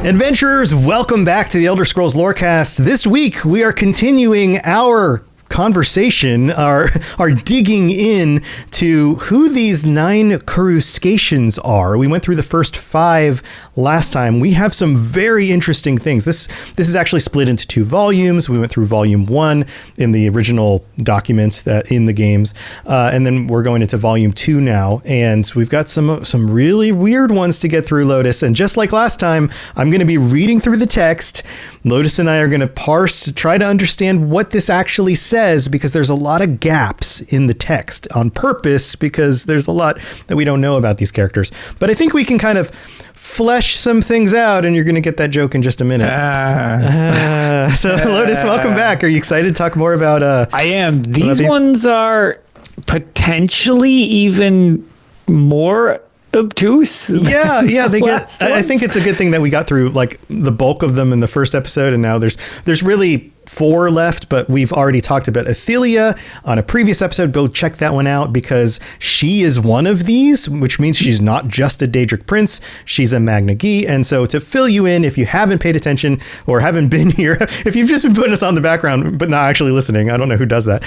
Adventurers, welcome back to the Elder Scrolls Lorecast. This week, we are continuing our conversation, our digging in to who these 9 coruscations are. We went through the first 5 last time. We have some very interesting things. This is actually split into 2 volumes. We went through volume 1 in the original document that in the games, and then we're going into volume 2 now. And we've got some really weird ones to get through, Lotus. And just like last time, I'm going to be reading through the text. Lotus and I are going to parse, try to understand what this actually says, because there's a lot of gaps in the text on purpose, because there's a lot that we don't know about these characters. But I think we can kind of flesh some things out, and you're going to get that joke in just a minute. So Lotus, welcome back. Are you excited to talk more about... I am. These ones are potentially even more obtuse. Yeah, they get. I think it's a good thing that we got through like the bulk of them in the first episode, and now there's really 4 left, but we've already talked about Athelia on a previous episode. Go check that one out, because she is one of these, which means she's not just a Daedric prince, she's a Magna Gi. And so to fill you in, if you haven't paid attention or haven't been here, if you've just been putting us on the background but not actually listening, I don't know who does that,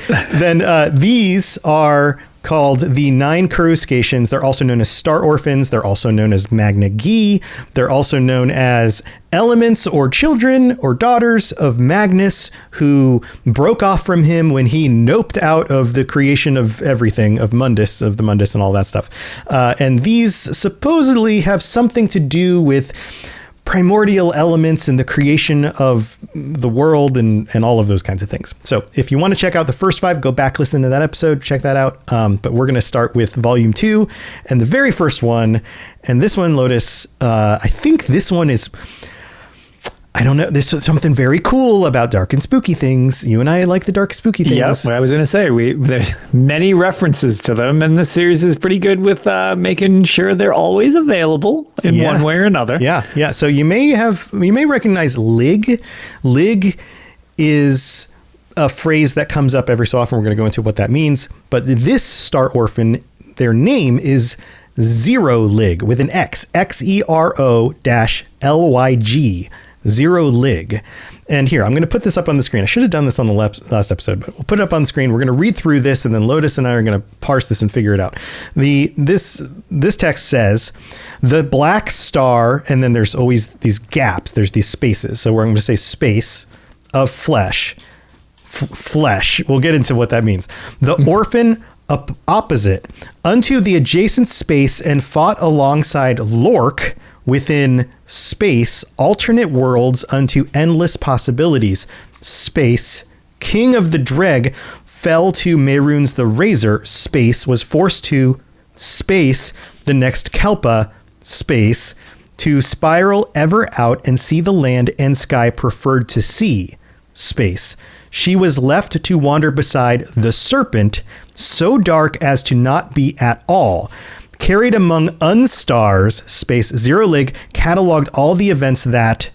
then these are called the 9 coruscations. They're also known as star orphans. They're also known as Magna Gi. They're also known as elements or children or daughters of Magnus, who broke off from him when he noped out of the creation of everything, of the Mundus and all that stuff. And these supposedly have something to do with primordial elements and the creation of the world and all of those kinds of things. So if you want to check out the first 5, go back, listen to that episode, check that out. But we're going to start with volume 2 and the very first one. And this one, Lotus, I think this one is... I don't know. There's something very cool about dark and spooky things. You and I like the dark spooky things. Yes, I was going to say, there's many references to them, and the series is pretty good with making sure they're always available in one way or another. Yeah. So you may recognize Lyg. Lyg is a phrase that comes up every so often. We're going to go into what that means. But this star orphan, their name is Xero-Lyg with an X, Xero-Lyg. Xero-Lyg. And here, I'm going to put this up on the screen. I should have done this on the last episode, but we'll put it up on the screen. We're going to read through this, and then Lotus and I are going to parse this and figure it out. This text says, the black star, and then there's always these gaps. There's these spaces. So we're going to say space of flesh. Flesh. We'll get into what that means. The orphan opposite unto the adjacent space and fought alongside Lork within space, alternate worlds unto endless possibilities. Space, king of the Dreg, fell to Mehrunes the Razor. Space was forced to space, the next Kelpa, space, to spiral ever out and see the land and sky preferred to see. Space. She was left to wander beside the serpent, so dark as to not be at all. Carried among unstars, space, Xero-Lyg cataloged all the events that,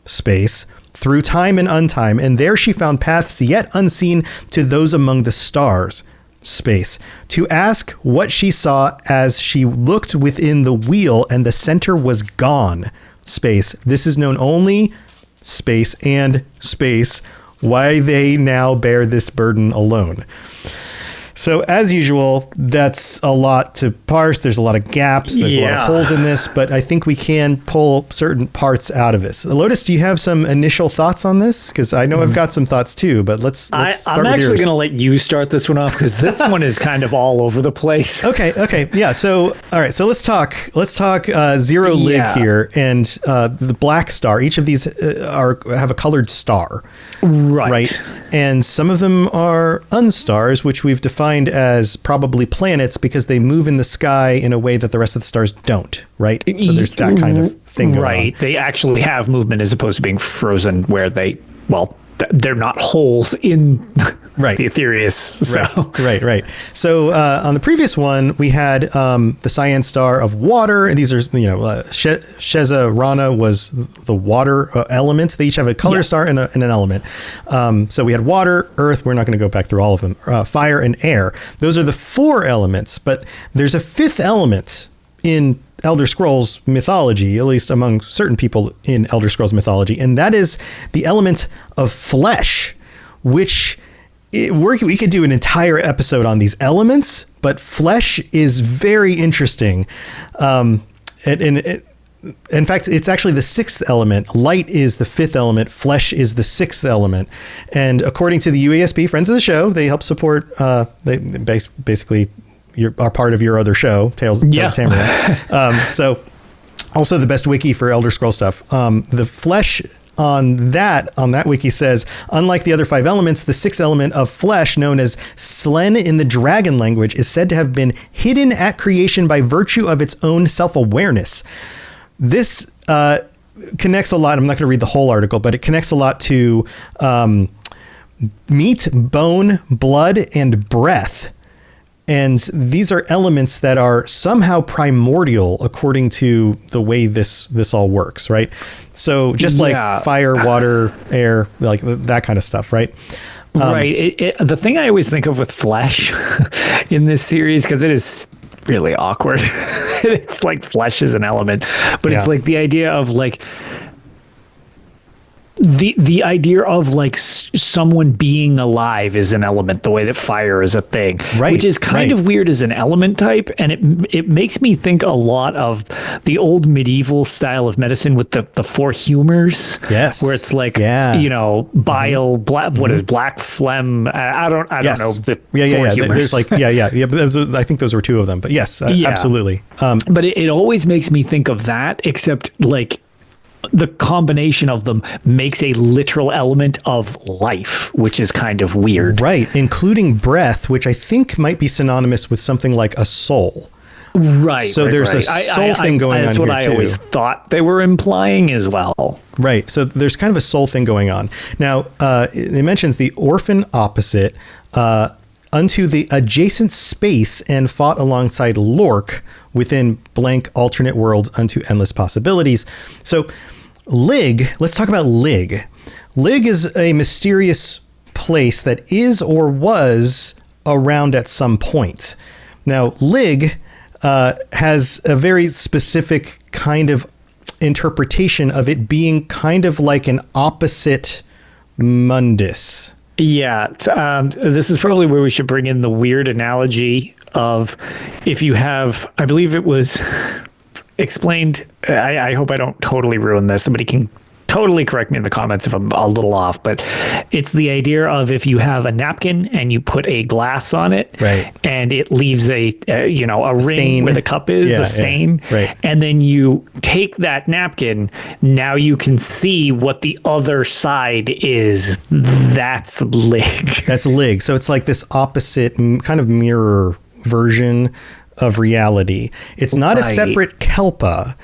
space, through time and untime, and there she found paths yet unseen to those among the stars, space, to ask what she saw as she looked within the wheel and the center was gone, space. This is known only, space, and space, why they now bear this burden alone. So as usual, that's a lot to parse. There's a lot of gaps. There's a lot of holes in this, but I think we can pull certain parts out of this. Lotus, do you have some initial thoughts on this? Because I know I've got some thoughts too, but let's start with yours. I'm actually going to let you start this one off, because this one is kind of all over the place. Okay. Yeah. So, all right. So let's talk Xero-Lyg here, and the black star. Each of these have a colored star. Right. And some of them are unstars, which we've defined as probably planets because they move in the sky in a way that the rest of the stars don't, right? So there's that kind of thing going on. Right. They actually have movement as opposed to being frozen where they're not holes in the Aetherius. So. Right. So on the previous one, we had the cyan star of water. And these are, Sheza Rana was the water element. They each have a color star and an element. So we had water, earth. We're not going to go back through all of them. Fire and air. Those are the 4 elements. But there's a 5th element in Elder Scrolls mythology, at least among certain people in Elder Scrolls mythology, and that is the element of flesh, which we could do an entire episode on these elements, but flesh is very interesting. In fact, it's actually the sixth element. Light is the fifth element. Flesh is the sixth element. And according to the UASP, friends of the show, they help support, they basically are part of your other show, Tales of Tamriel. So also the best wiki for Elder Scroll stuff. The flesh on that wiki says, unlike the other five elements, the sixth element of flesh, known as Slen in the dragon language, is said to have been hidden at creation by virtue of its own self-awareness. This connects a lot. I'm not going to read the whole article, but it connects a lot to meat, bone, blood, and breath. And these are elements that are somehow primordial according to the way this all works, right? So just like fire, water, air, like that kind of stuff, right? Right. The thing I always think of with flesh in this series, because it is really awkward. It's like flesh is an element, but it's like the idea of like the idea of like someone being alive is an element, the way that fire is a thing, which is kind of weird as an element type. And it makes me think a lot of the old medieval style of medicine with the four humors. Yes. Where it's like, you know, bile, what is black phlegm? I don't know. The four humors. There's like, but I think those were two of them, but yes, absolutely. But it always makes me think of that, except like, the combination of them makes a literal element of life, which is kind of weird. Right, including breath, which I think might be synonymous with something like a soul. Right. So there's a soul thing going on here too. That's what I always thought they were implying as well. Right. So there's kind of a soul thing going on. Now, it mentions the orphan opposite unto the adjacent space and fought alongside Lork within blank alternate worlds unto endless possibilities. So Lyg, let's talk about Lyg. Lyg is a mysterious place that is or was around at some point. Now, Lyg has a very specific kind of interpretation of it being kind of like an opposite mundus. Yeah, this is probably where we should bring in the weird analogy of if you have, I believe it was explained, I hope I don't totally ruin this. Somebody can totally correct me in the comments if I'm a little off, but it's the idea of if you have a napkin and you put a glass on it, and it leaves a ring stain where the cup is, a stain, and then you take that napkin, now you can see what the other side is. That's Lyg. That's Lyg. So it's like this opposite kind of mirror version of reality. It's not a separate Kelpa.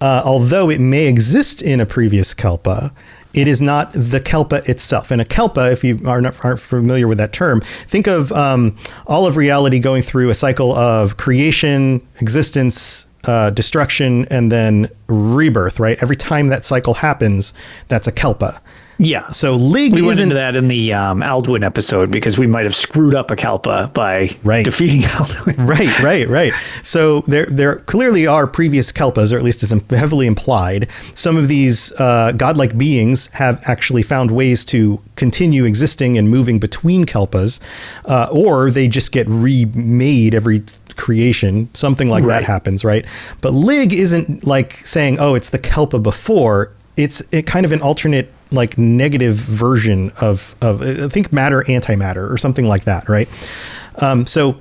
Although it may exist in a previous Kelpa, it is not the Kelpa itself. And a Kelpa, if you aren't familiar with that term, think of all of reality going through a cycle of creation, existence, destruction, and then rebirth, right? Every time that cycle happens, that's a Kelpa. Yeah. So Lyg we went into that in the Alduin episode because we might have screwed up a Kelpa by defeating Alduin. Right. So there clearly are previous Kelpas, or at least is heavily implied. Some of these godlike beings have actually found ways to continue existing and moving between Kelpas, or they just get remade every creation. Something like that happens, right? But Lyg isn't like saying, oh, it's the Kelpa before. It's kind of an alternate, like, negative version of I think matter, antimatter, or something like that, right? So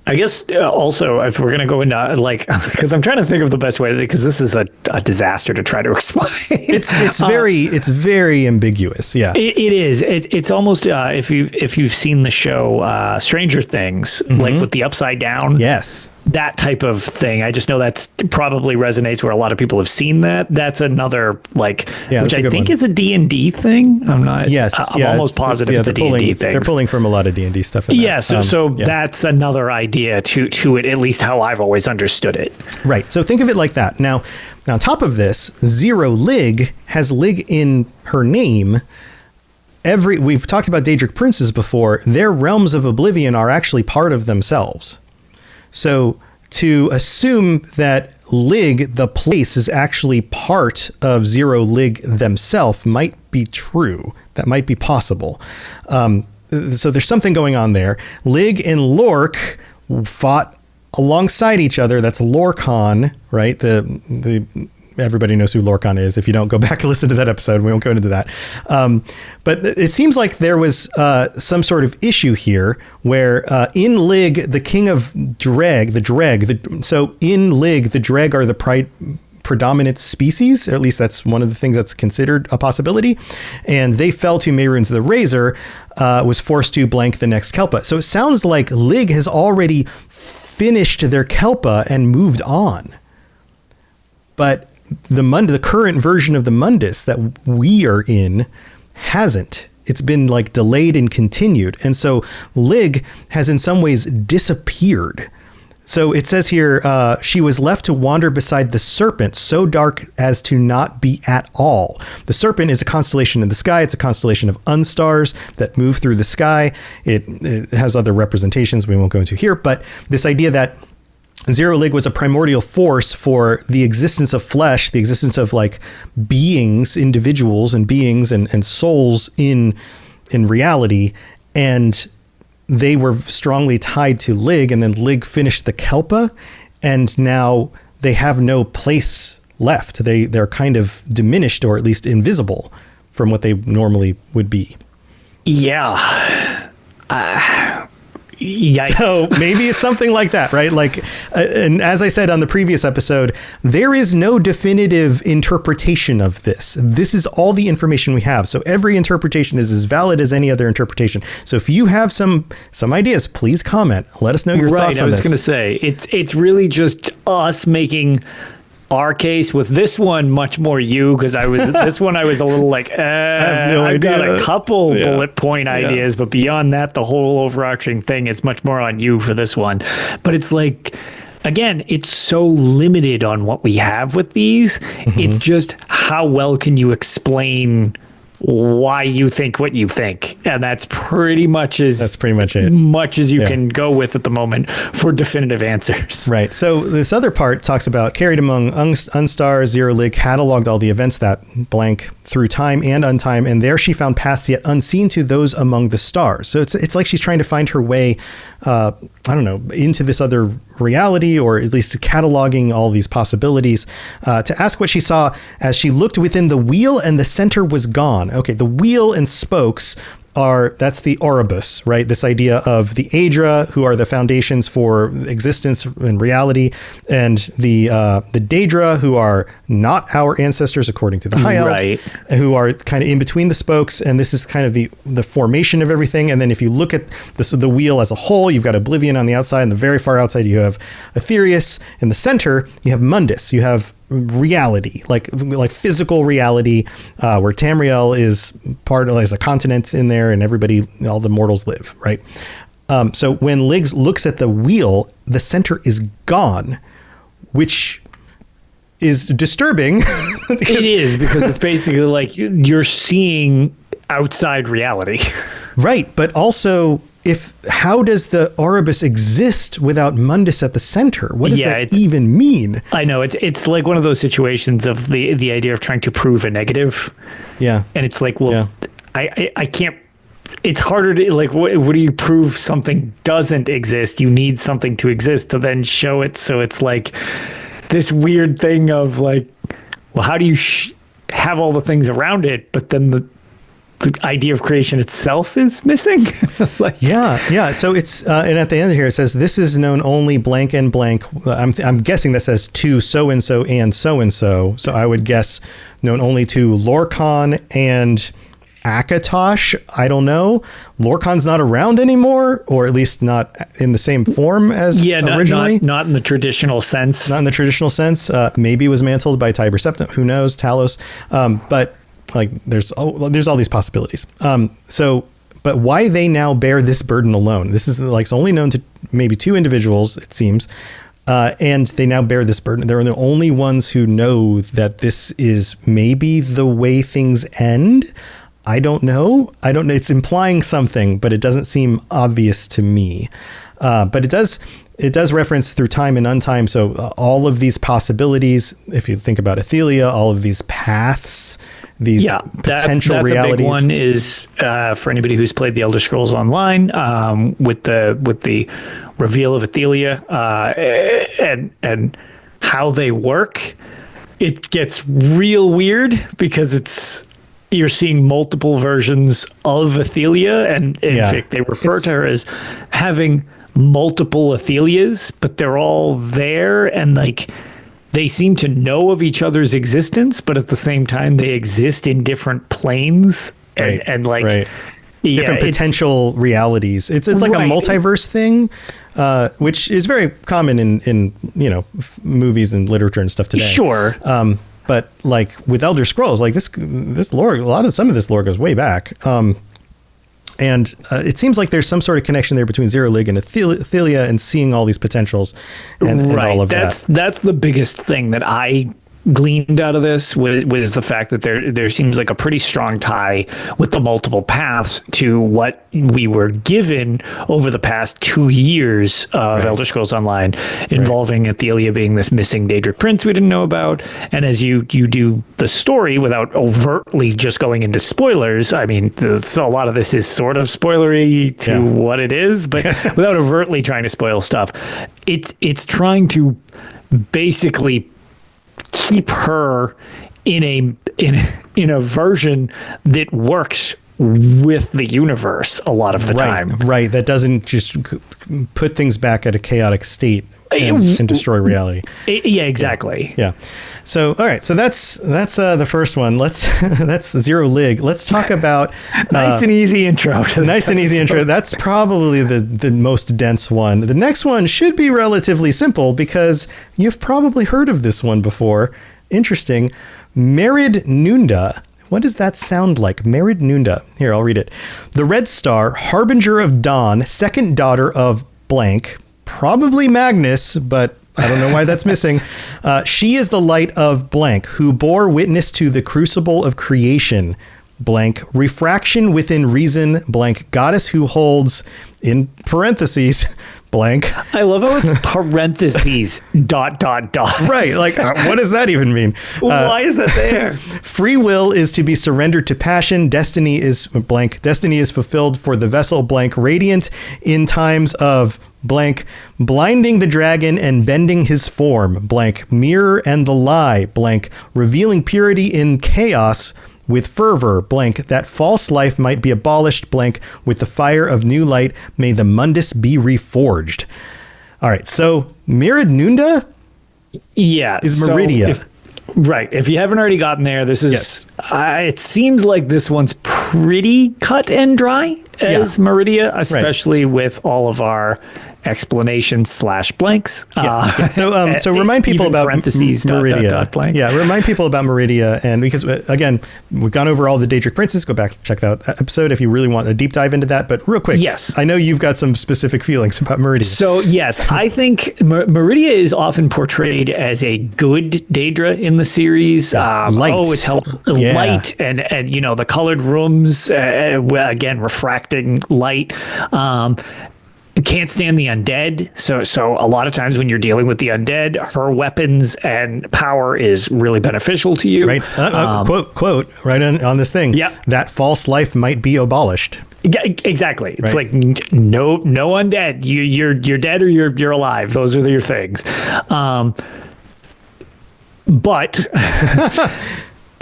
I guess also, if we're going to go into like, because I'm trying to think of the best way, because this is a disaster to try to explain. It's very ambiguous. Yeah, it is. It's almost if you've seen the show Stranger Things, like with the upside down. Yes. That type of thing. I just know that's probably resonates where a lot of people have seen that. That's another which I think is a D&D thing. I'm not. Yes, I'm almost positive it's a D&D thing. They're pulling from a lot of D&D stuff. So that's another idea to it, at least how I've always understood it. Right. So think of it like that. Now on top of this, Xero-Lyg has Lyg in her name. We've talked about Daedric princes before. Their realms of oblivion are actually part of themselves. So to assume that Lyg, the place, is actually part of Xero-Lyg themselves might be true. That might be possible. So there's something going on there. Lyg and Lork fought alongside each other. That's Lorcan, right? The everybody knows who Lorcan is. If you don't, go back and listen to that episode. We won't go into that. But it seems like there was some sort of issue here where in Lyg, the king of Dreg, so in Lyg, the Dreg are the predominant species, or at least that's one of the things that's considered a possibility. And they fell to Merid-Nunda the Razor, was forced to blank the next Kelpa. So it sounds like Lyg has already finished their Kelpa and moved on. But the current version of the Mundus that we are in hasn't. It's been like delayed and continued. And so Lyg has in some ways disappeared. So it says here, she was left to wander beside the serpent, so dark as to not be at all. The serpent is a constellation in the sky. It's a constellation of unstars that move through the sky. It has other representations we won't go into here, but this idea that Xero-Lyg was a primordial force for the existence of flesh, the existence of like beings, individuals and beings and souls in reality. And they were strongly tied to Lyg, and then Lyg finished the Kelpa, and now they have no place left. They're kind of diminished, or at least invisible from what they normally would be. Yeah. Yikes. So maybe it's something like that, right? Like, and as I said on the previous episode, there is no definitive interpretation of this. This is all the information we have. So every interpretation is as valid as any other interpretation. So if you have some ideas, please comment. Let us know your thoughts on this. I was going to say, it's really just us making our case. With this one, much more you, because I was a little like, I have no idea. I've got a couple bullet point ideas, but beyond that, the whole overarching thing is much more on you for this one. But it's like, again, it's so limited on what we have with these. Mm-hmm. It's just how well can you explain why you think what you think, and that's pretty much it. Much as you can go with at the moment for definitive answers. Right. So this other part talks about carried among unstars. Xero-Lyg cataloged all the events that blank through time and untime, and there she found paths yet unseen to those among the stars. So it's like she's trying to find her way, into this other reality, or at least cataloging all these possibilities, to ask what she saw as she looked within the wheel and the center was gone. Okay, the wheel and spokes that's the Oribus, right? This idea of the Aedra, who are the foundations for existence and reality, and the Daedra, who are not our ancestors according to the High Elves, who are kind of in between the spokes, and this is kind of the formation of everything. And then if you look at the wheel as a whole, you've got Oblivion on the outside, and the very far outside you have Aetherius. In the center, you have Mundus. You have reality, like physical reality, where Tamriel is part of, as a continent in there, and all the mortals live, right? So when Lyg looks at the wheel, the center is gone, which is disturbing. It is, because it's basically like you're seeing outside reality. Right, but also, how does the Oribus exist without Mundus at the center? What does that even mean? I know, it's like one of those situations of the idea of trying to prove a negative. Yeah. And it's like, well, I can't, it's harder to, like, what do you prove something doesn't exist? You need something to exist to then show it. So it's like this weird thing of like, well, how do you have all the things around it, but then the idea of creation itself is missing? Yeah. So it's and at the end here it says this is known only blank and blank. I'm guessing that says to so and so and so and so. So I would guess known only to Lorcan and Akatosh. I don't know. Lorcan's not around anymore, or at least not in the same form as originally. Not in the traditional sense. Not in the traditional sense. Maybe it was mantled by Tiber Septim. Who knows? Talos. But like there's all these possibilities. But why they now bear this burden alone? This is like it's only known to maybe two individuals, it seems, and they now bear this burden. They're the only ones who know that this is maybe the way things end. I don't know. It's implying something, but it doesn't seem obvious to me. But it does it does reference through time and untime. So all of these possibilities, if you think about Athelia, all of these paths, these potential realities. A big one is for anybody who's played the Elder Scrolls Online, with the reveal of Athelia and how they work. It gets real weird because you're seeing multiple versions of Athelia, and in fact, they refer to her as having multiple Athelias, but they're all there, and like they seem to know of each other's existence, but at the same time, they exist in different planes and different potential realities. It's like a multiverse thing, which is very common in movies and literature and stuff today. Sure. But like with Elder Scrolls, like this lore, some of this lore goes way back. And it seems like there's some sort of connection there between Xero-Lyg and Athelia and seeing all these potentials and all of that. That's the biggest thing that I gleaned out of this was the fact that there seems like a pretty strong tie with the multiple paths to what we were given over the past 2 years of Elder Scrolls Online, involving Athelia being this missing Daedric prince we didn't know about. And as you do the story without overtly just going into spoilers, I mean, so a lot of this is sort of spoilery to what it is, but without overtly trying to spoil stuff, it's trying to basically keep her in a version that works with the universe a lot of the time. Right. That doesn't just put things back at a chaotic state and destroy reality. Yeah, exactly. Yeah. So, all right. So that's the first one. That's Xero-Lyg. Let's talk about nice and easy intro. That's probably the most dense one. The next one should be relatively simple because you've probably heard of this one before. Interesting. Merid-Nunda. What does that sound like? Merid-Nunda. Here, I'll read it. The Red Star, harbinger of dawn, second daughter of blank, probably Magnus, but I don't know why that's missing. She is the light of blank, who bore witness to the crucible of creation, blank, refraction within reason, blank, goddess who holds, in parentheses, blank. I love how it's parentheses, ... Right, like, what does that even mean? Why is that there? Free will is to be surrendered to passion. Destiny is blank. Destiny is fulfilled for the vessel, blank, radiant in times of blank, blinding the dragon and bending his form, blank, mirror and the lie, blank, revealing purity in chaos with fervor, blank, that false life might be abolished, blank, with the fire of new light, may the mundus be reforged. All right, so Merid-Nunda is Meridia. If you haven't already gotten there, this is, it seems like this one's pretty cut and dry as Meridia, especially with all of our explanations / blanks. So remind people about Meridia. Blank. Yeah, remind people about Meridia, and because again, we've gone over all the Daedric princes. Go back and check that episode if you really want a deep dive into that. But real quick, I know you've got some specific feelings about Meridia. So yes, I think Meridia is often portrayed as a good Daedra in the series. It's helpful, light, and the colored rooms, again refracting light. Can't stand the undead, so a lot of times when you're dealing with the undead, her weapons and power is really beneficial to you. Right. Quote right on this thing. Yeah. That false life might be abolished. Exactly. It's like no undead. You're dead or you're alive. Those are your things. But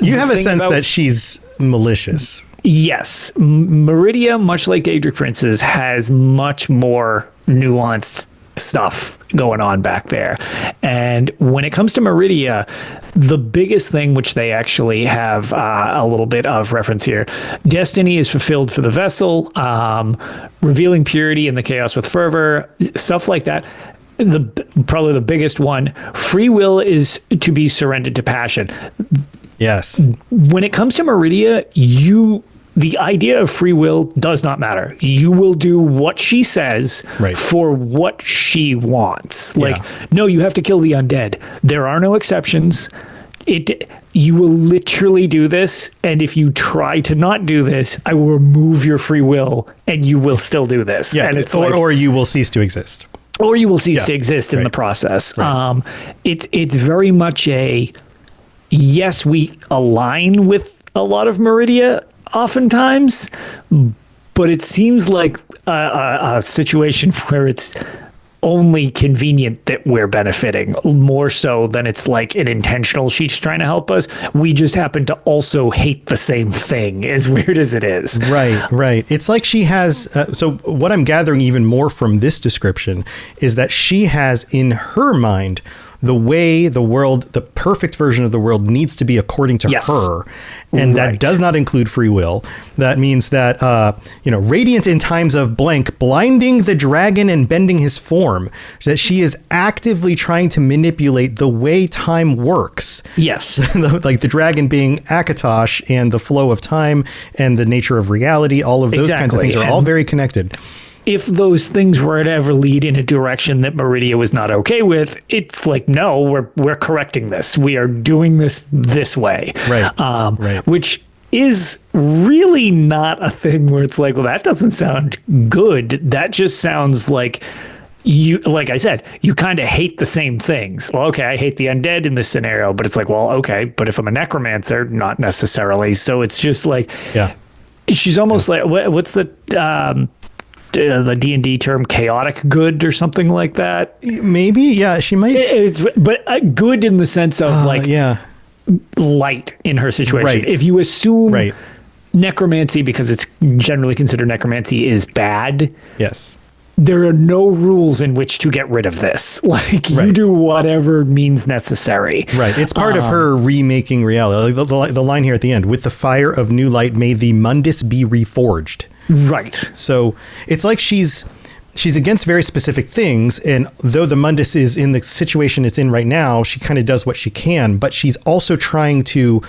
you have a sense that she's malicious. Yes, Meridia, much like Daedric Princes, has much more nuanced stuff going on back there. And when it comes to Meridia, the biggest thing, which they actually have a little bit of reference here, destiny is fulfilled for the vessel, revealing purity in the chaos with fervor, stuff like that. Probably the biggest one, free will is to be surrendered to passion. Yes. When it comes to Meridia, the idea of free will does not matter. You will do what she says for what she wants. No, you have to kill the undead. There are no exceptions. You will literally do this, and if you try to not do this, I will remove your free will, and you will still do this. Yeah, and it's or you will cease to exist. or you will cease to exist in the process. Right. It's very much yes, we align with a lot of Meridia oftentimes, but it seems like a situation where it's only convenient that we're benefiting more so than it's like an intentional she's trying to help us. We just happen to also hate the same thing, as weird as it is. Right. It's like she has, so what I'm gathering even more from this description is that she has in her mind the way the world, the perfect version of the world needs to be according to her. And that does not include free will. That means that, radiant in times of blank, blinding the dragon and bending his form, that she is actively trying to manipulate the way time works. Yes. Like the dragon being Akatosh and the flow of time and the nature of reality, all of those kinds of things are all very connected. If those things were to ever lead in a direction that Meridia was not okay with, it's like, no, we're correcting this. We are doing this way. Right. Which is really not a thing where it's like, well, that doesn't sound good. That just sounds like like I said, you kind of hate the same things. Well, okay, I hate the undead in this scenario, but it's like, well, okay, but if I'm a necromancer, not necessarily. So it's just like, she's almost like, what's the D&D term, chaotic good or something like that? Maybe, yeah, she might. But good in the sense of light in her situation. Right. If you assume necromancy, because it's generally considered necromancy, is bad. Yes. There are no rules in which to get rid of this. Like, you do whatever means necessary. Right. It's part of her remaking reality. Like the line here at the end, with the fire of new light, may the mundus be reforged. Right. So it's like she's against very specific things. And though the mundus is in the situation it's in right now, she kind of does what she can, but she's also trying to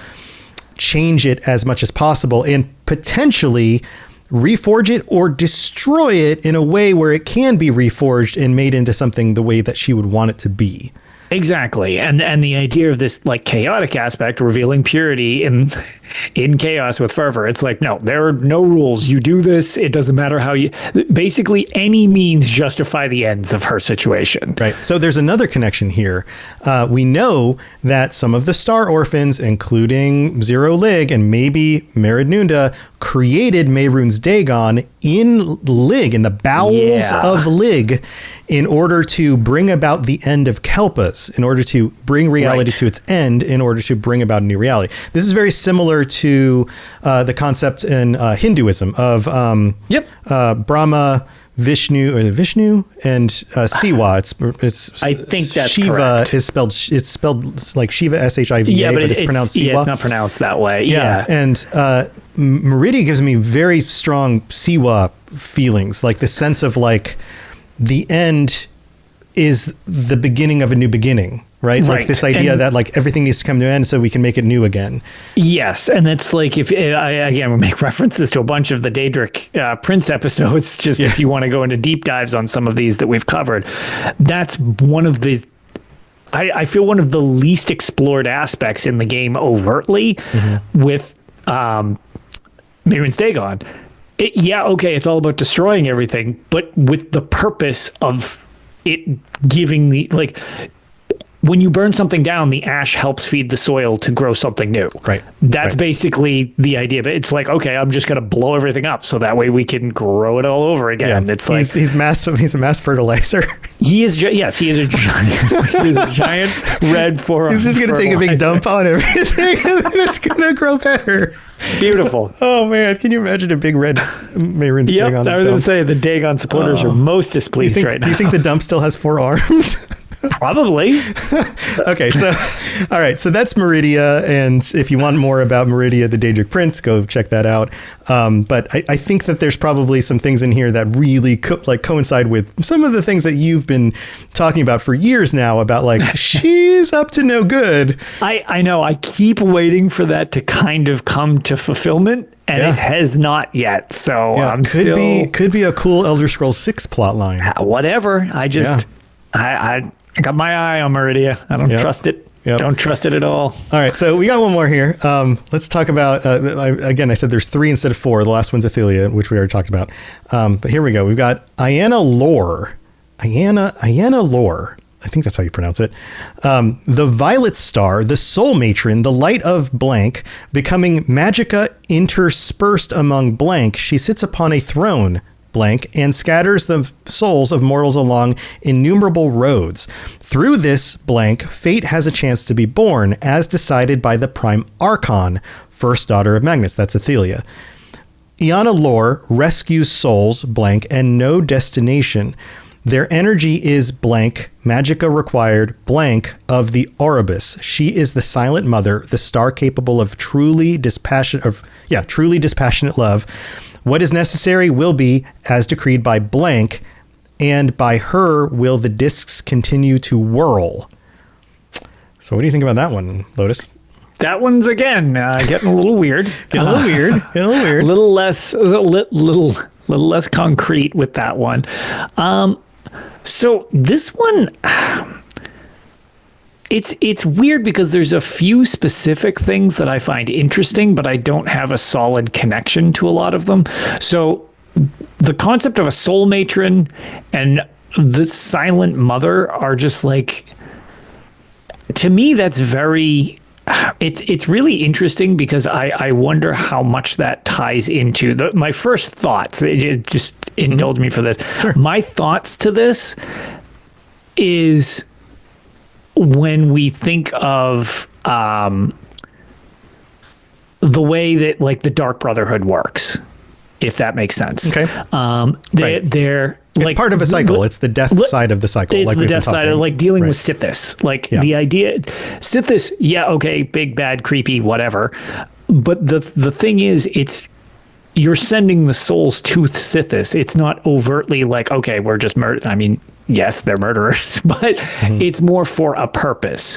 change it as much as possible and potentially reforge it or destroy it in a way where it can be reforged and made into something the way that she would want it to be. Exactly. And the idea of this like chaotic aspect, revealing purity in chaos with fervor. It's like, no, there are no rules. You do this. It doesn't matter how basically any means justify the ends of her situation. Right. So there's another connection here. We know that some of the star orphans, including Xero-Lyg and maybe Merid-Nunda, created Mehrunes Dagon in Lyg, in the bowels of Lyg, in order to bring about the end of Kelpas, in order to bring reality to its end, in order to bring about a new reality. This is very similar to the concept in Hinduism of Brahma, Vishnu, and Siwa. It's I think that's Shiva correct. is spelled like Shiva, Shiva, but it's pronounced Siwa. Yeah, it's not pronounced that way. Yeah. And Meridia gives me very strong Siwa feelings, like the sense of like the end is the beginning of a new beginning, right? Like this idea that like everything needs to come to an end so we can make it new again. Yes. And it's like, if again, we make references to a bunch of the Daedric Prince episodes, just if you want to go into deep dives on some of these that we've covered, that's one of the, I feel one of the least explored aspects in the game overtly with Mehrunes Dagon. It's all about destroying everything, but with the purpose of it giving the, like, when you burn something down, the ash helps feed the soil to grow something new. Right. That's basically the idea. But it's like, okay, I'm just going to blow everything up so that way we can grow it all over again. It's like he's a mass fertilizer. He is. Yes, he is a giant. He is a giant red forearm. He's just going to take a big dump on everything, and then it's going to grow better. Beautiful. Oh man, can you imagine a big red Mehrunes Dagon? I was going to say the Dagon supporters are most displeased right now. Do you think the dump still has 4 arms? Probably. Okay, so all right, so that's Meridia, and if you want more about Meridia, the Daedric Prince, go check that out. But I think that there's probably some things in here that really coincide with some of the things that you've been talking about for years now about like she's up to no good. I know. I keep waiting for that to kind of come to fulfillment, and it has not yet. So I'm could be a cool Elder Scrolls 6 plot line. Whatever. I just I got my eye on Meridia. I don't trust it. Don't trust it at all. All right, so we got one more here. Let's talk about, again, I said there's 3 instead of 4. The last one's Athelia, which we already talked about. But here we go. We've got Iana-Lor. Iana-Lor. I think that's how you pronounce it. The violet star, the soul matron, the light of blank, becoming magica interspersed among blank, she sits upon a throne, blank, and scatters the souls of mortals along innumerable roads. Through this blank, fate has a chance to be born, as decided by the prime archon, first daughter of Magnus. That's Athelia. Iana-Lor rescues souls, blank, and no destination. Their energy is blank, magica required, blank, of the Oribus. She is the silent mother, the star capable of truly dispassionate love. What is necessary will be, as decreed by blank, and by her will the discs continue to whirl. So what do you think about that one, Lotus? That one's, again, getting a little weird. Getting a little weird. A little less concrete with that one. So this one, it's weird because there's a few specific things that I find interesting, but I don't have a solid connection to a lot of them. So the concept of a soul matron and the silent mother are just like, to me, that's very... It's really interesting because I wonder how much that ties into my first thoughts. Just indulge me for this. Sure. My thoughts to this is when we think of the way that like the Dark Brotherhood works, if that makes sense. Okay. They're it's like part of a cycle. It's the death side of the cycle. It's like the death side of like dealing with Sithis. Like the idea, Sithis, yeah, okay, big, bad, creepy, whatever. But the thing is, you're sending the souls to Sithis. It's not overtly like, okay, we're just murder. I mean, yes, they're murderers, but it's more for a purpose.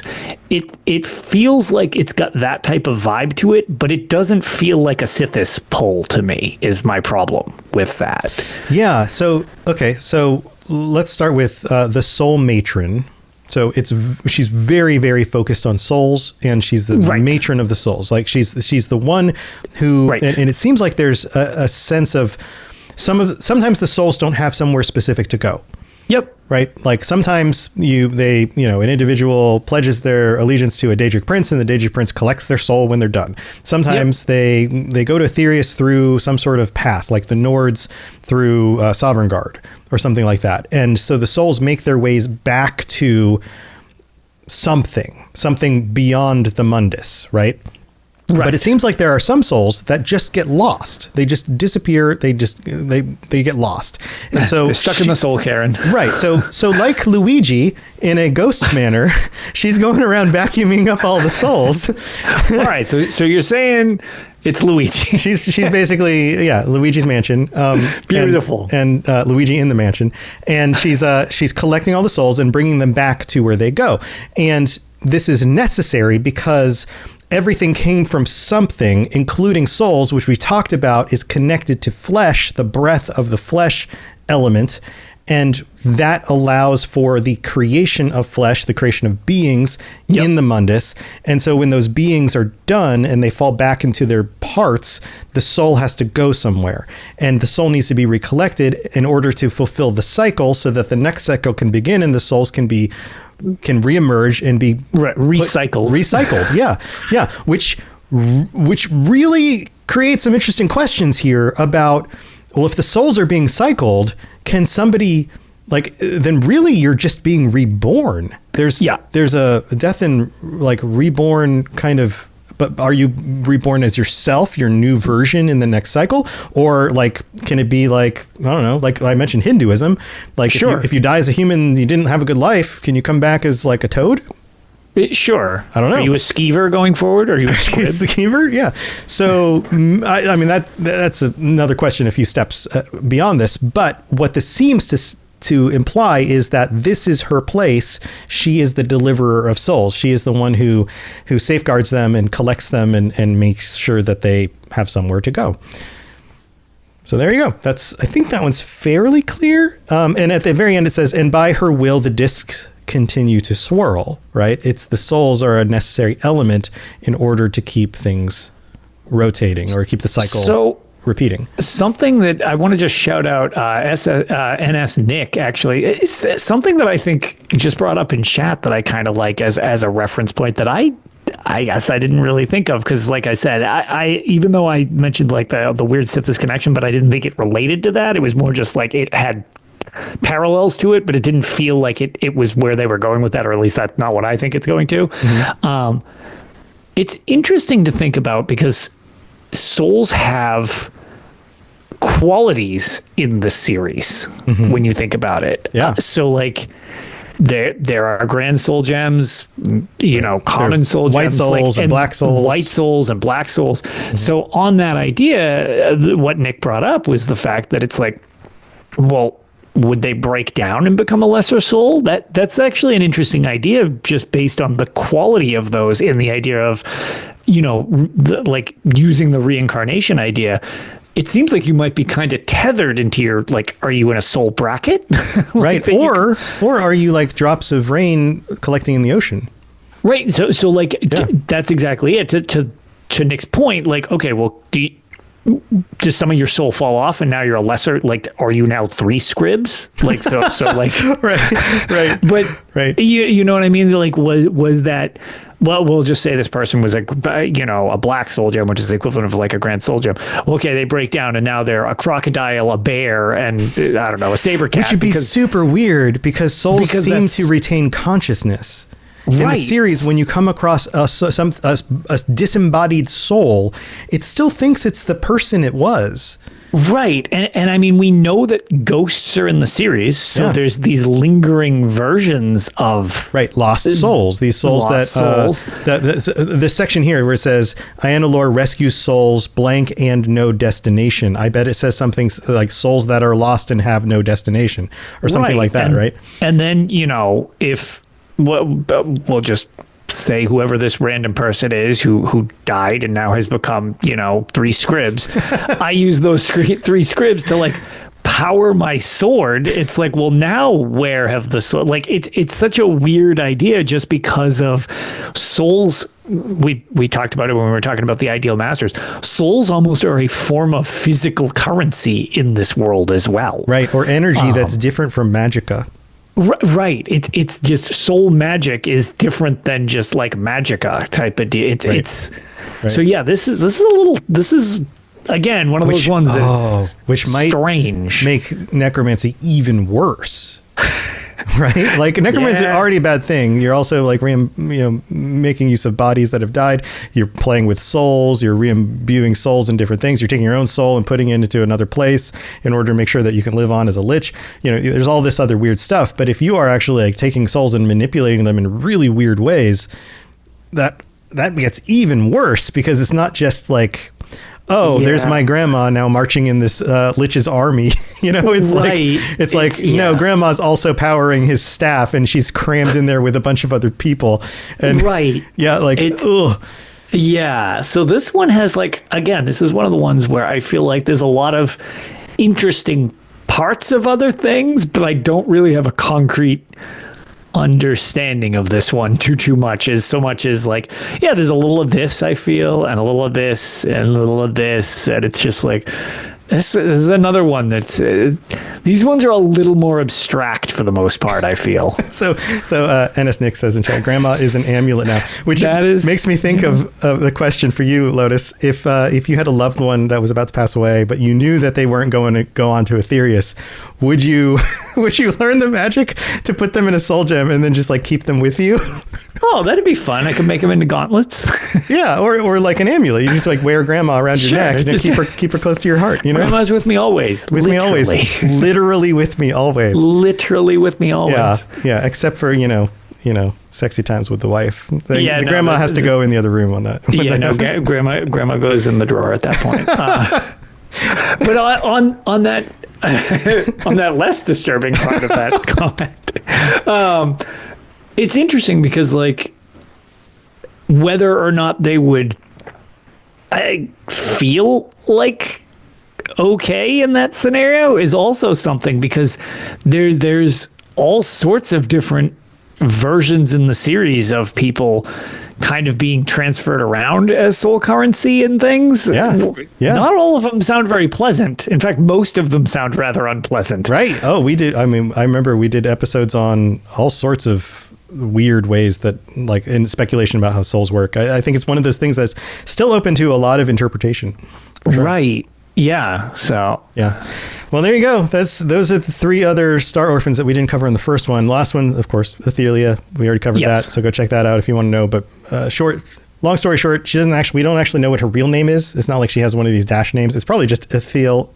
It feels like it's got that type of vibe to it, but it doesn't feel like a Sithis pull to me, is my problem with that. Yeah. So let's start with the soul matron. So she's very, very focused on souls, and she's the matron of the souls. Like she's the one who, and it seems like there's a sense of sometimes the souls don't have somewhere specific to go. Yep. Right. Like sometimes an individual pledges their allegiance to a Daedric prince, and the Daedric prince collects their soul when they're done. Sometimes they go to Aetherius through some sort of path, like the Nords through Sovereign Guard or something like that. And so the souls make their ways back to something beyond the Mundus. Right. But it seems like there are some souls that just get lost. They just disappear. They get lost. And so they're stuck in the soul Karen. Right. So like Luigi in a ghost manner, she's going around vacuuming up all the souls. All right. So you're saying it's Luigi. She's basically, Luigi's mansion. Beautiful. And Luigi in the mansion. And she's collecting all the souls and bringing them back to where they go. And this is necessary because everything came from something, including souls, which we talked about is connected to flesh, the breath of the flesh element. And that allows for the creation of flesh, the creation of beings in the Mundus. And so when those beings are done and they fall back into their parts, the soul has to go somewhere. And the soul needs to be recollected in order to fulfill the cycle so that the next cycle can begin and the souls can reemerge and be recycled. Yeah. Which really creates some interesting questions here about, well, if the souls are being cycled, can somebody then really you're just being reborn. There's a death and reborn kind of, but are you reborn as yourself, your new version in the next cycle? Or can it be I don't know, like I mentioned Hinduism, if you die as a human, you didn't have a good life, can you come back as a toad? Sure. I don't know. Are you a skeever going forward, or are you a squid? Skeever? Yeah. So, I mean, that's another question a few steps beyond this. But what this seems to imply is that this is her place. She is the deliverer of souls. She is the one who safeguards them and collects them and makes sure that they have somewhere to go. So there you go. I think that one's fairly clear. And at the very end, it says, and by her will, the discs continue to swirl, right? It's the souls are a necessary element in order to keep things rotating or keep the cycle repeating. Something that I want to just shout out, NS Nick, actually, is something that I think just brought up in chat that I kind of like as a reference point that I guess I didn't really think of, because like I said, I even though I mentioned like the weird Sithis connection, but I didn't think it related to that. It was more just like it had parallels to it, but it didn't feel like it was where they were going with that, or at least that's not what I think it's going to. Mm-hmm. It's interesting to think about because souls have qualities in the series when you think about it. Yeah. So like there are grand soul gems, common soul white gems, souls and black souls. White souls and black souls. Mm-hmm. So on that idea, what Nick brought up was the fact that it's like, well, would they break down and become a lesser soul? That's actually an interesting idea, just based on the quality of those, in the idea of, like using the reincarnation idea. It seems like you might be kind of tethered into your, like, are you in a soul bracket? Right. Or are you like drops of rain collecting in the ocean? Right. So like, that's exactly it. To Nick's point, like, okay, well, does some of your soul fall off and now you're a lesser, like, are you now 3 scribs? Like, so like, right. But right. You know what I mean? Like, was that, well, we'll just say this person was a black soul gem, which is the equivalent of like a grand soul gem. Well, okay, they break down and now they're a crocodile, a bear, and I don't know, a saber cat. Which would be super weird because souls seem to retain consciousness. Right. In the series, when you come across a disembodied soul, it still thinks it's the person it was. Right. And I mean, we know that ghosts are in the series, so there's these lingering versions of lost souls. These souls this section here where it says Iana-Lor rescues souls blank and no destination. I bet it says something like souls that are lost and have no destination, or something like that, right? And then if we'll just say whoever this random person is who died and now has become 3 scribs, I use those 3 scribs to like power my sword. It's like, well, now where have the soul, like, it's such a weird idea, just because of souls. We talked about it when we were talking about the ideal masters. Souls almost are a form of physical currency in this world as well, right? Or energy that's different from magicka. Right. It's just soul magic is different than just like magicka type of deal. It's so yeah. This is again one of those ones that's which might strange, make necromancy even worse. Right? Like necromancy is already a bad thing. You're also like making use of bodies that have died. You're playing with souls. You're re-imbuing souls in different things. You're taking your own soul and putting it into another place in order to make sure that you can live on as a lich. There's all this other weird stuff. But if you are actually like taking souls and manipulating them in really weird ways, that gets even worse, because it's not just like, there's my grandma now marching in this lich's army. It's like grandma's also powering his staff, and she's crammed in there with a bunch of other people. And so this one has like, again, this is one of the ones where I feel like there's a lot of interesting parts of other things, but I don't really have a concrete understanding of this one too much, as so much as like, there's a little of this, I feel, and a little of this and a little of this, and it's just like, this is another one that's these ones are a little more abstract for the most part, I feel. so NS Nick says in chat, grandma is an amulet now, which makes me think of the question for you, Lotus. If you had a loved one that was about to pass away, but you knew that they weren't going to go on to Aetherius, would you learn the magic to put them in a soul gem and then just like keep them with you? Oh, that'd be fun. I could make them into gauntlets. Yeah, or like an amulet. You just like wear grandma around your neck and keep her close to your heart. Grandma's with me always. Me always. Literally with me always. Literally with me always. Yeah. Except for sexy times with the wife. The grandma has to go in the other room on that. Grandma goes in the drawer at that point. But on that on that less disturbing part of that comment, it's interesting because like whether or not they would feel like okay in that scenario is also something, because there's all sorts of different versions in the series of people kind of being transferred around as soul currency and things. Yeah. Not all of them sound very pleasant. In fact, most of them sound rather unpleasant. Right. Oh, we did. I mean, I remember we did episodes on all sorts of weird ways that, like, in speculation about how souls work. I think it's one of those things that's still open to a lot of interpretation. For sure. Right. Yeah. So. Yeah. Well, there you go. Those are the 3 other star orphans that we didn't cover in the first one. Last one, of course, Athelia. We already covered that, so go check that out if you want to know. But long story short, we don't actually know what her real name is. It's not like she has one of these dash names. It's probably just Athel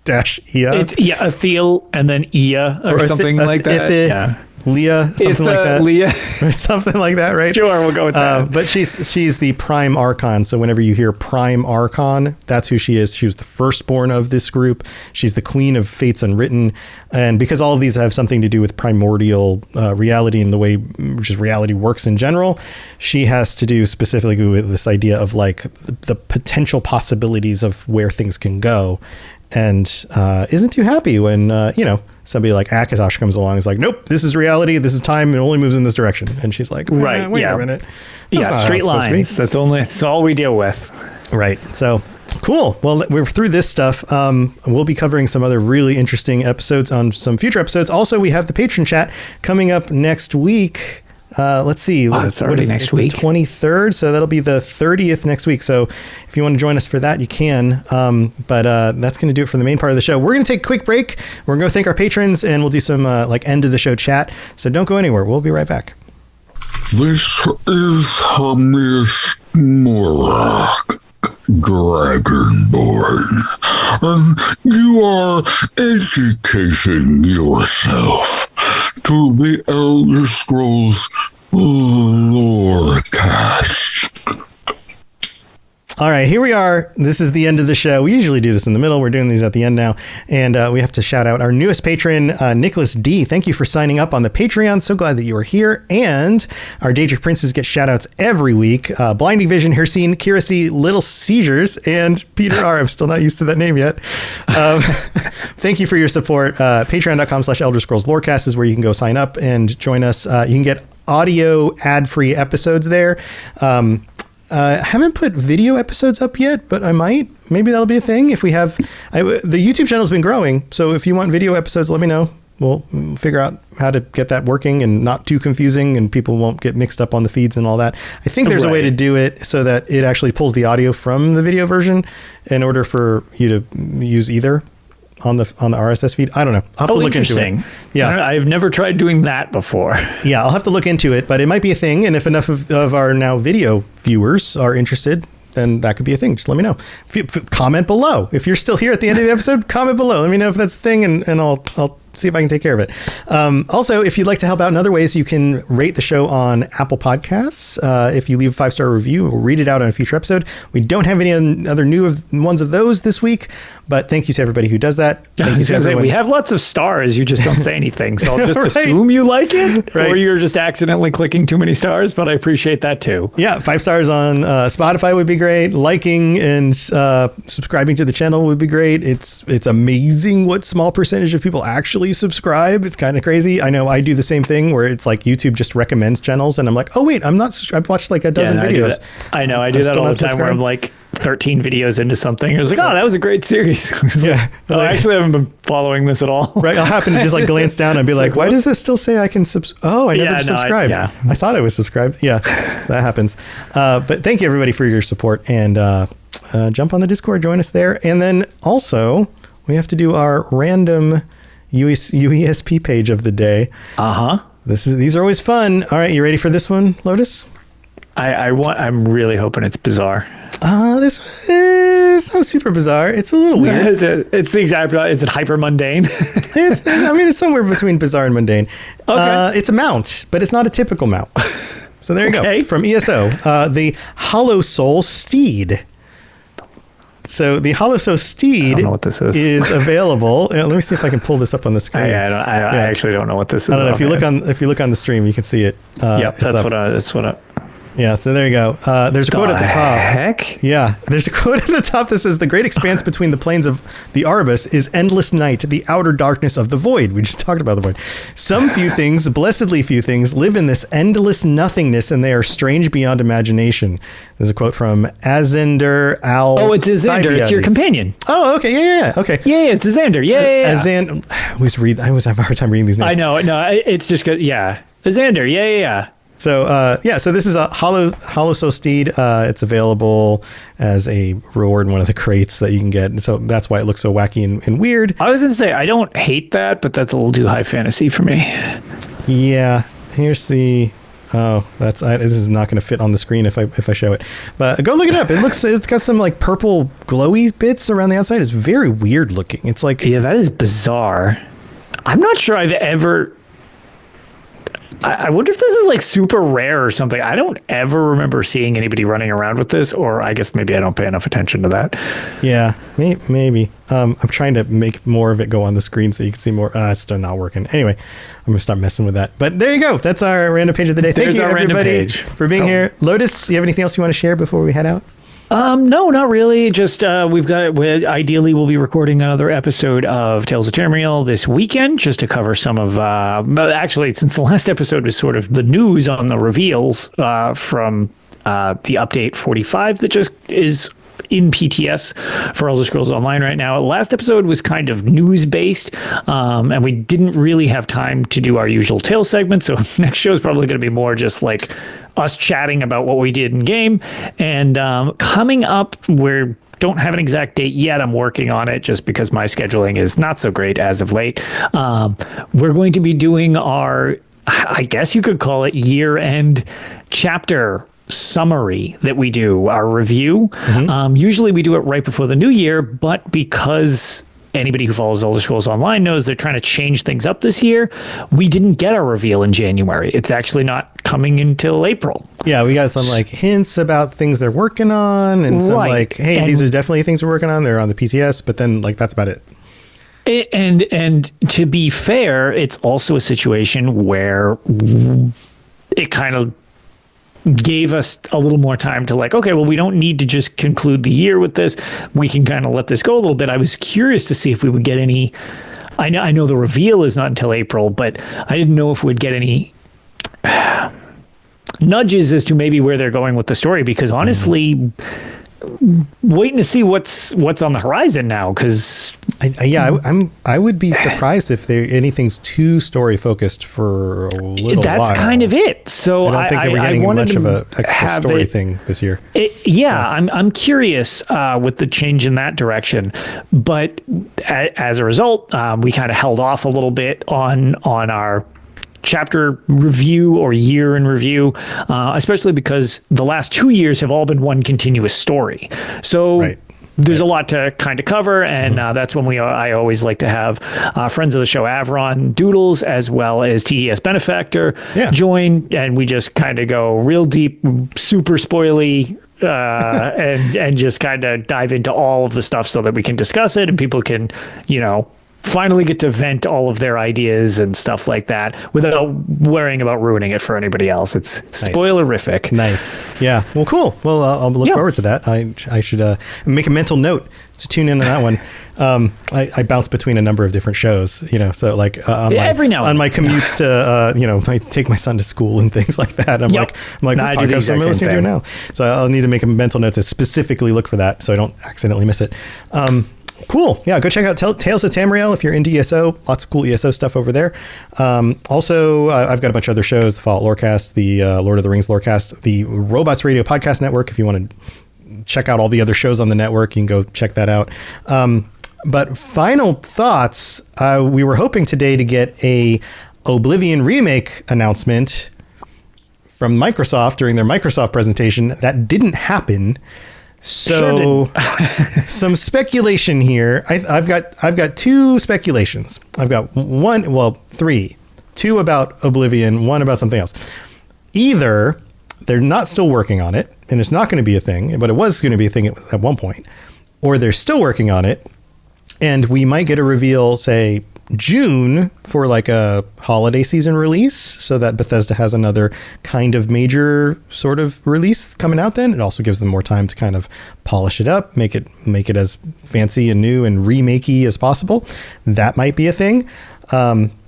dash Ia. It's Athel and then Ia or something like that. Leah, something like that. Leah. Something like that, right? Sure, we'll go with that. But she's the prime archon. So whenever you hear prime archon, that's who she is. She was the firstborn of this group. She's the queen of fates unwritten. And because all of these have something to do with primordial reality and the way just reality works in general, she has to do specifically with this idea of like the potential possibilities of where things can go. And isn't too happy when, somebody like Akatosh comes along and is like, nope, this is reality. This is time. It only moves in this direction. And she's like, wait a minute. That's straight lines. That's all we deal with. Right. So cool. Well, we're through this stuff. We'll be covering some other really interesting episodes on some future episodes. Also, we have the patron chat coming up next week. Let's see. It's already next week. The 23rd. So that'll be the 30th next week. So if you want to join us for that, you can. But that's going to do it for the main part of the show. We're going to take a quick break. We're going to go thank our patrons and we'll do some end of the show chat. So don't go anywhere. We'll be right back. This is Hamish Morak, Dragonborn, and you are educating yourself to the Elder Scrolls Lorecast. All right, here we are. This is the end of the show. We usually do this in the middle. We're doing these at the end now. And we have to shout out our newest patron, Nicholas D. Thank you for signing up on the Patreon. So glad that you are here. And our Daedric Princes get shout outs every week. Blinding Vision, Hircine, Kira C, Little Seizures, and Peter R. I'm still not used to that name yet. Thank you for your support. Patreon.com/Elder Scrolls Lorecast is where you can go sign up and join us. You can get audio ad-free episodes there. Haven't put video episodes up yet, but I might. Maybe that'll be a thing. If we have, the YouTube channel's been growing. So if you want video episodes, let me know. We'll figure out how to get that working and not too confusing and people won't get mixed up on the feeds and all that. I think there's a way to do it so that it actually pulls the audio from the video version in order for you to use either on the RSS feed. I don't know. I'll have to look into it. Yeah. I've never tried doing that before. Yeah, I'll have to look into it, but it might be a thing. And if enough of our now video viewers are interested, then that could be a thing. Just let me know. Comment below. If you're still here at the end of the episode, comment below. Let me know if that's a thing and I'll see if I can take care of it. Also, if you'd like to help out in other ways, you can rate the show on Apple Podcasts. If you leave a 5-star review, we'll read it out on a future episode. We don't have any other new ones of those this week, but thank you to everybody who does that. Thank you to everyone. We have lots of stars. You just don't say anything. So I'll just assume you like it, or you're just accidentally clicking too many stars, but I appreciate that too. Yeah, 5 stars on Spotify would be great. Liking and subscribing to the channel would be great. It's amazing what small percentage of people actually subscribe. It's kind of crazy. I know I do the same thing where it's like YouTube just recommends channels and I'm like, oh wait, I've watched like a dozen videos. I know I do that all the time where I'm like 13 videos into something. I was like, oh, that was a great series. I actually haven't been following this at all. Right. I'll happen to just like glance down and be like, why does this still say I can I never subscribed. I thought I was subscribed. Yeah. So that happens. But thank you everybody for your support and jump on the Discord, join us there. And then also we have to do our random UESP page of the day. These are always fun. All right, you ready for this one, Lotus? I'm really hoping it's bizarre. This it's not super bizarre. It's a little weird. It's the exact. Is it hyper mundane? It's somewhere between bizarre and mundane. Okay. It's a mount, but it's not a typical mount. So there you go. From ESO, the Hollow Soul Steed. So the Hollow Soul Steed is available. Let me see if I can pull this up on the screen. I actually don't know what this is. I don't know if you look on the stream, you can see it. That's what I. Yeah, so there you go. There's a quote at the top. Heck? Yeah, there's a quote at the top that says, "The great expanse between the planes of the Arbus is endless night, the outer darkness of the void." We just talked about the void. "Some few things, blessedly few things, live in this endless nothingness, and they are strange beyond imagination." There's a quote from Azender Al. Oh, it's Xander. It's your companion. Oh, okay. Yeah. Okay. Yeah, it's Xander. Yeah. Azan. I always have a hard time reading these names. I know. No, it's just good. Yeah. Xander. Yeah. So so this is a Hollow Steed. It's available as a reward in one of the crates that you can get. And so that's why it looks so wacky and weird. I was going to say, I don't hate that, but that's a little too high fantasy for me. Yeah. Here's the... Oh, this is not going to fit on the screen if I show it. But go look it up. It's got some like purple glowy bits around the outside. It's very weird looking. It's like... Yeah, that is bizarre. I'm not sure I've ever... I wonder if this is like super rare or something. I don't ever remember seeing anybody running around with this, or I guess maybe I don't pay enough attention to that. Yeah, maybe. I'm trying to make more of it go on the screen so you can see more. It's still not working. Anyway, I'm going to stop messing with that. But there you go. That's our random page of the day. Thank you, everybody, for being here. Lotus, you have anything else you want to share before we head out? No, not really. Just ideally we'll be recording another episode of Tales of Tamriel this weekend, just to cover some of. Actually, since the last episode was sort of the news on the reveals from the update 45 that just is in PTS for Elder Scrolls Online right now. Last episode was kind of news based, and we didn't really have time to do our usual Tales segment. So next show is probably going to be more just like us chatting about what we did in game. And coming up, we don't have an exact date yet. I'm working on it just because my scheduling is not so great as of late. We're going to be doing our, I guess you could call it, year-end chapter summary that we do, our review. Usually we do it right before the new year, but because anybody who follows Elder Scrolls Online knows they're trying to change things up this year, we didn't get our reveal in January. It's actually not coming until April. Yeah, we got some like hints about things they're working on, and some like, hey, and these are definitely things we're working on. They're on the PTS, but then like that's about it. And to be fair, it's also a situation where it kind of gave us a little more time to like, okay, well, we don't need to just conclude the year with this. We can kind of let this go a little bit. I was curious to see if we would get any, I know the reveal is not until April, but I didn't know if we'd get any nudges as to maybe where they're going with the story, because honestly, waiting to see what's on the horizon now, because I would be surprised if anything's too story focused for a little while. That's kind of it. So I don't think we're getting much of a extra story thing this year. I'm curious with the change in that direction, but as a result, we kind of held off a little bit on our chapter review or year in review, especially because the last 2 years have all been one continuous story. So there's a lot to kind of cover, and that's when I always like to have friends of the show, Avron Doodles, as well as TDS Benefactor, join, and we just kind of go real deep, super spoily, and just kind of dive into all of the stuff so that we can discuss it and people can, finally get to vent all of their ideas and stuff like that without worrying about ruining it for anybody else. It's spoilerific. Nice. Yeah. Well, cool. Well, I'll look forward to that. I should make a mental note to tune in on that one. I bounce between a number of different shows, so like every now on my commutes to, I take my son to school and things like that. I'm like, what podcast am I listening to now? So I'll need to make a mental note to specifically look for that so I don't accidentally miss it. Cool. Yeah, go check out Tales of Tamriel if you're into ESO. Lots of cool ESO stuff over there. Also, I've got a bunch of other shows, the Fallout Lorecast, the Lord of the Rings Lorecast, the Robots Radio Podcast Network. If you want to check out all the other shows on the network, you can go check that out. But final thoughts, we were hoping today to get a Oblivion remake announcement from Microsoft during their Microsoft presentation. That didn't happen. So some speculation here. I've got two speculations. I've got three. Two about Oblivion, one about something else. Either they're not still working on it and it's not going to be a thing, but it was going to be a thing at one point, or they're still working on it and we might get a reveal, say, June for like a holiday season release, so that Bethesda has another kind of major sort of release coming out then. It also gives them more time to kind of polish it up, make it as fancy and new and remakey as possible. That might be a thing.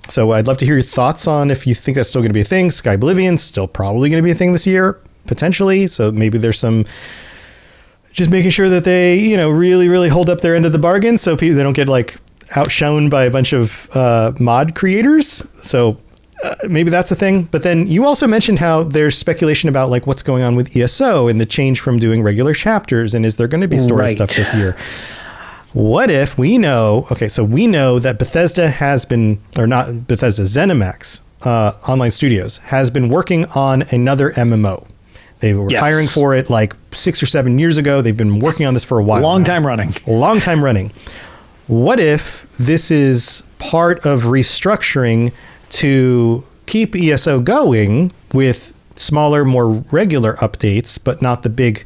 So I'd love to hear your thoughts on if you think that's still going to be a thing. Sky Oblivion's still probably going to be a thing this year, potentially. So maybe there's some just making sure that they, you know, really, really hold up their end of the bargain so they don't get like outshone by a bunch of mod creators. So maybe that's a thing. But then you also mentioned how there's speculation about like what's going on with ESO and the change from doing regular chapters. And is there going to be story stuff this year? What if we know, so we know that Bethesda has been, or not Bethesda, ZeniMax Online Studios has been working on another MMO. They were hiring for it like 6 or 7 years ago. They've been working on this for a while. Long time running. What if this is part of restructuring to keep ESO going with smaller, more regular updates, but not the big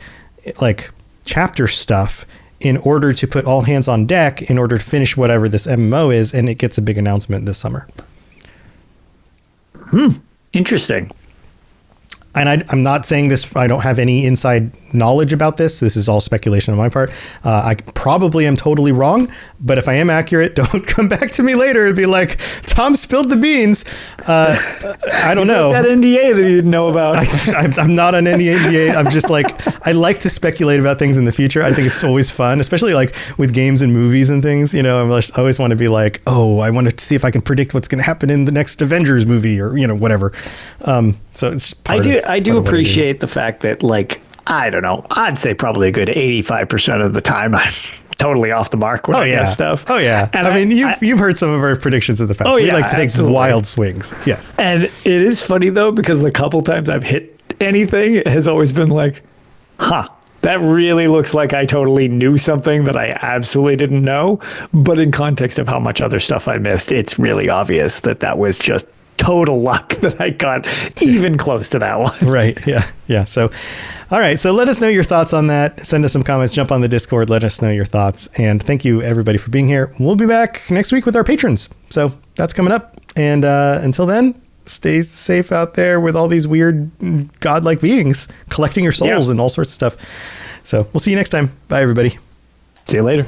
like chapter stuff, in order to put all hands on deck in order to finish whatever this MMO is, and it gets a big announcement this summer. Interesting. And I'm not saying this, I don't have any inside knowledge about this. This is all speculation on my part. I probably am totally wrong, but if I am accurate, don't come back to me later and be like, Tom spilled the beans. I don't know. That NDA that you didn't know about. I'm not on any NDA. I'm just like, I like to speculate about things in the future. I think it's always fun, especially like with games and movies and things. You know, I always want to be like, oh, I want to see if I can predict what's going to happen in the next Avengers movie or, you know, whatever. So it's I do appreciate the fact that, like, I don't know, I'd say probably a good 85% of the time I'm totally off the mark with that stuff. Oh yeah. And I mean, you've heard some of our predictions in the past. We like to take wild swings. Yes. And it is funny though, because the couple times I've hit anything, it has always been like, that really looks like I totally knew something that I absolutely didn't know. But in context of how much other stuff I missed, it's really obvious that was just total luck that I got even close to that one. Right. Yeah. So, all right. So let us know your thoughts on that. Send us some comments, jump on the Discord, let us know your thoughts. And thank you everybody for being here. We'll be back next week with our patrons. So that's coming up. And until then, stay safe out there with all these weird godlike beings collecting your souls and all sorts of stuff. So we'll see you next time. Bye everybody. See you later.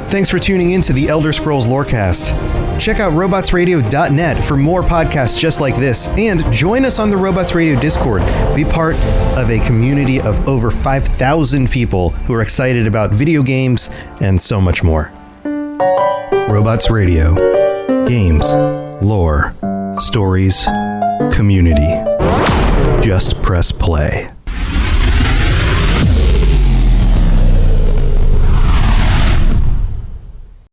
Thanks for tuning in to the Elder Scrolls Lorecast. Check out robotsradio.net for more podcasts just like this, and join us on the Robots Radio Discord. Be part of a community of over 5,000 people who are excited about video games and so much more. Robots Radio. Games, lore, stories, community. Just press play.